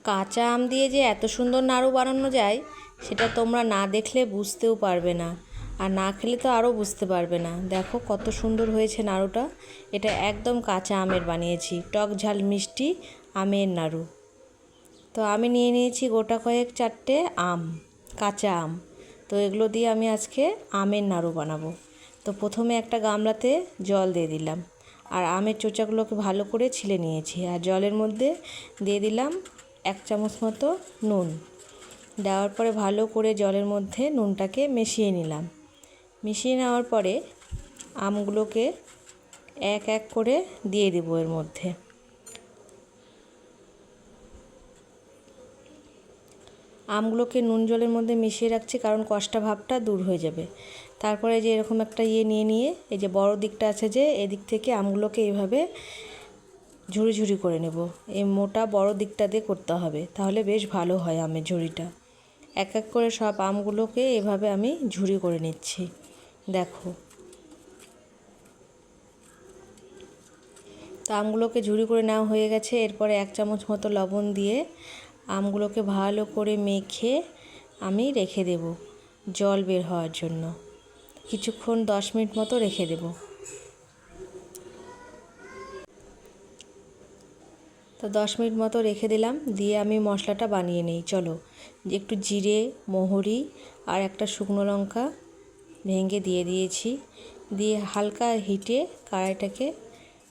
কাঁচা আম দিয়ে যে এত সুন্দর নাড়ু বানানো যায় সেটা তোমরা না দেখলে বুঝতেও পারবে না, আর না খেলে তো আরও বুঝতে পারবে না। দেখো কত সুন্দর হয়েছে নাড়ুটা। এটা একদম কাঁচা আমের বানিয়েছি, টক ঝাল মিষ্টি আমের নাড়ু। তো আমি নিয়ে নিয়েছি গোটা কয়েক 4টে আম, কাঁচা আম। তো এগুলো দিয়ে আমি আজকে আমের নাড়ু বানাবো। তো প্রথমে একটা গামলাতে জল দিয়ে দিলাম, আর আমের চোচাগুলোকে ভালো করে ছিলে নিয়েছি। আর জলের মধ্যে দিয়ে দিলাম 1 চামচ মতো নুন। দেওয়ার পরে ভালো করে জলের মধ্যে নুনটাকে মিশিয়ে নিলাম। মিশিয়ে নেওয়ার পরে আমগুলোকে এক এক করে দিয়ে দেবো এর মধ্যে। আমগুলোকে নুন জলের মধ্যে মিশিয়ে রাখছি কারণ কষ্টা ভাবটা দূর হয়ে যাবে। তারপরে যে এরকম একটা নিয়ে এই যে বড় দিকটা আছে যে এদিক থেকে আমগুলোকে এইভাবে ঝুড়ি ঝুড়ি করে নেব। এই মোটা বড় দিকটা দিয়ে করতে হবে, তাহলে বেশ ভালো হয় আমের ঝুড়িটা। এক এক করে সব আমগুলোকে এভাবে আমি ঝুড়ি করে নিচ্ছি। দেখো, তো আমগুলোকে ঝুড়ি করে নেওয়া হয়ে গেছে। এরপরে 1 চামচ মতো লবণ দিয়ে আমগুলোকে ভালো করে মেখে আমি রেখে দেব জল বের হওয়ার জন্য। কিছুক্ষণ 10 মিনিট মতো রেখে দেব। তো 10 মিনিট মতো রেখে দিলাম। দিয়ে আমি মশলাটা বানিয়ে নিই। চলো, একটু জিরে, মৌরি আর একটা শুকনো লঙ্কা ভেঙে দিয়ে দিয়েছি। দিয়ে হালকা হিটে কড়াইটাকে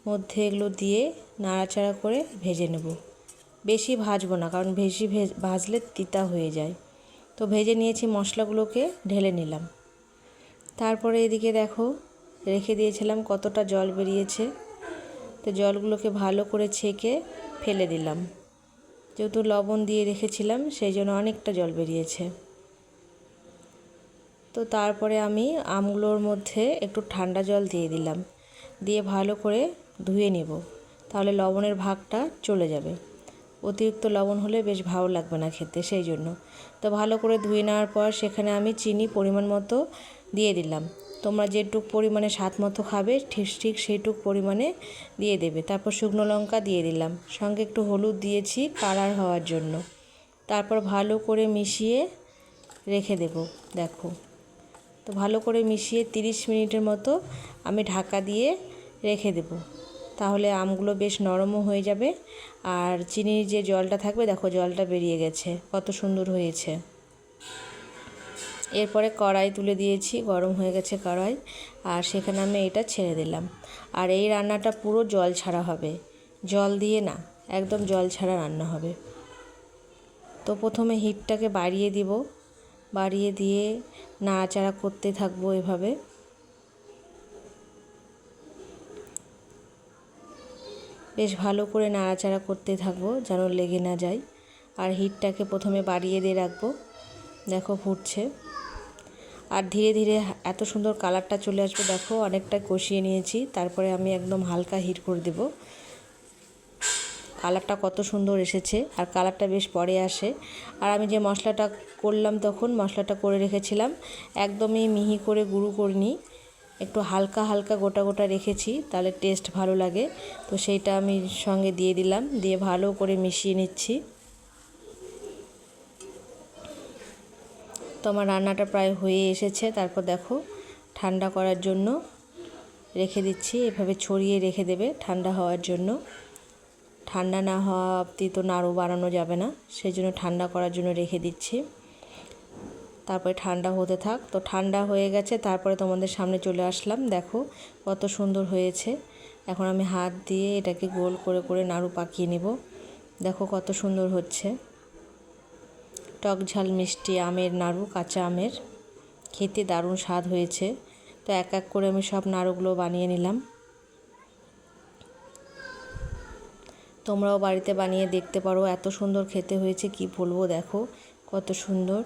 মধ্যে এগুলো দিয়ে নাড়াচাড়া করে ভেজে নেব। বেশি ভাজবো না, কারণ বেশি ভাজলে তিতা হয়ে যায়। তো ভেজে নিয়েছি, মশলাগুলোকে ঢেলে নিলাম। তারপরে এদিকে দেখো, রেখে দিয়েছিলাম কতটা জল বেরিয়েছে। তো জলগুলোকে ভালো করে ছেঁকে ফেলে দিলাম। যেহেতু লবণ দিয়ে রেখেছিলাম সেই জন্য অনেকটা জল বেরিয়েছে। তো তারপরে আমি আমগুলোর মধ্যে একটু ঠান্ডা জল দিয়ে দিলাম, দিয়ে ভালো করে ধুয়ে নেব, তাহলে লবণের ভাগটা চলে যাবে। অতিরিক্ত লবণ হলে বেশ ভালো লাগবে না খেতে, সেই জন্য। তো ভালো করে ধুয়ে নেওয়ার পর সেখানে আমি চিনি পরিমাণ মতো দিয়ে দিলাম। তোমরা যেটুক পরিমাণে স্বাদ মতো খাবে ঠিক সেইটুক পরিমাণে দিয়ে দেবে। তারপর শুকনো লঙ্কা দিয়ে দিলাম, সঙ্গে একটু হলুদ দিয়েছি কালার হওয়ার জন্য। তারপর ভালো করে মিশিয়ে রেখে দেব। দেখো, তো ভালো করে মিশিয়ে 30 মিনিটের মতো আমি ঢাকা দিয়ে রেখে দেব, তাহলে আমগুলো বেশ নরমও হয়ে যাবে। আর চিনির যে জলটা থাকবে, দেখো জলটা বেরিয়ে গেছে, কত সুন্দর হয়েছে। এরপরে কড়াই তুলে দিয়েছি, গরম হয়ে গেছে কড়াই, আর সেখানে আমি এটা ছেড়ে দিলাম। আর এই রান্নাটা পুরো জল ছাড়া হবে, জল দিয়ে না, একদম জল ছাড়া রান্না হবে। তো প্রথমে হিটটাকে বাড়িয়ে দিব, বাড়িয়ে দিয়ে নাড়াচাড়া করতে থাকবো এভাবে। বেশ ভালো করে নাড়াচাড়া করতে থাকবো যেন লেগে না যায়। আর হিটটাকে প্রথমে বাড়িয়ে দিয়ে রাখবো। দেখো ফুটছে, আর ধীরে ধীরে এত সুন্দর কালারটা চলে আসবে। দেখো অনেকটা কষিয়ে নিয়েছি, তারপরে আমি একদম হালকা হিট করে দেব। কালারটা কত সুন্দর এসেছে, আর কালারটা বেশ পরে আসে। আর আমি যে মশলাটা করলাম, তখন মশলাটা করে রেখেছিলাম, একদমই মিহি করে গুঁড়ো করিনি, একটু হালকা হালকা গোটা গোটা রেখেছি, তাহলে টেস্ট ভালো লাগে। তো সেইটা আমি সঙ্গে দিয়ে দিলাম, দিয়ে ভালো করে মিশিয়ে নিচ্ছি। তো আমার রান্নাটা প্রায় হয়ে এসেছে। তারপর দেখো, ঠান্ডা করার জন্য রেখে দিচ্ছি। এভাবে ছড়িয়ে রেখে দেবে ঠান্ডা হওয়ার জন্য। ঠান্ডা না হওয়া অবধি তো নাড়ু বানানো যাবে না, সেই জন্য ঠান্ডা করার জন্য রেখে দিচ্ছি। তারপরে ঠান্ডা হতে থাক। তো ঠান্ডা হয়ে গেছে, তারপরে তোমাদের সামনে চলে আসলাম। দেখো কত সুন্দর হয়েছে। এখন আমি হাত দিয়ে এটাকে গোল করে করে নাড়ু পাকিয়ে নেব। দেখো কত সুন্দর হচ্ছে, টক ঝাল মিষ্টি আমের নাড়ু, কাঁচা আমের, খেতে দারুণ স্বাদ হয়েছে। তো এক এক করে আমি সব নাড়ুগুলো বানিয়ে নিলাম। তোমরাও বাড়িতে বানিয়ে দেখতে পারো, এত সুন্দর খেতে হয়েছে কি বলবো। দেখো কত সুন্দর।